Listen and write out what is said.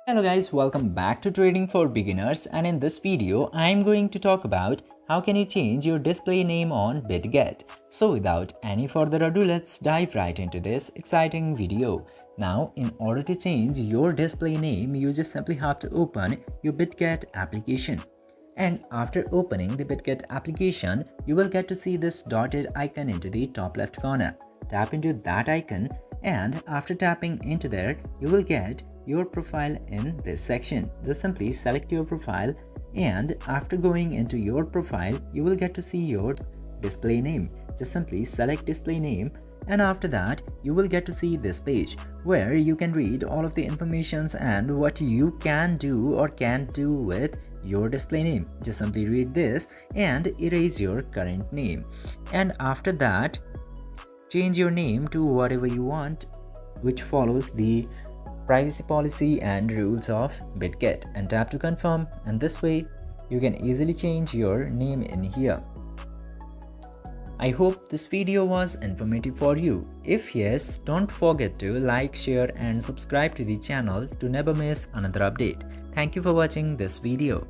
Hello guys, welcome back to Trading for Beginners, and in this video I am going to talk about how can you change your display name on Bitget. So without any further ado, let's dive right into this exciting video. Now in order to change your display name, you just simply have to open your Bitget application. And after opening the Bitget application, you will get to see this dotted icon into the top left corner. Tap into that icon, and after tapping into there, you will get your profile in this section. Just simply select your profile, and after going into your profile, you will get to see your display name. Just simply select display name, and after that you will get to see this page where you can read all of the informations and what you can do or can't do with your display name. Just simply read this and erase your current name, and after that change your name to whatever you want, which follows the privacy policy and rules of Bitget, and tap to confirm, and this way you can easily change your name in here. I hope this video was informative for you. If yes, don't forget to like, share and subscribe to the channel to never miss another update. Thank you for watching this video.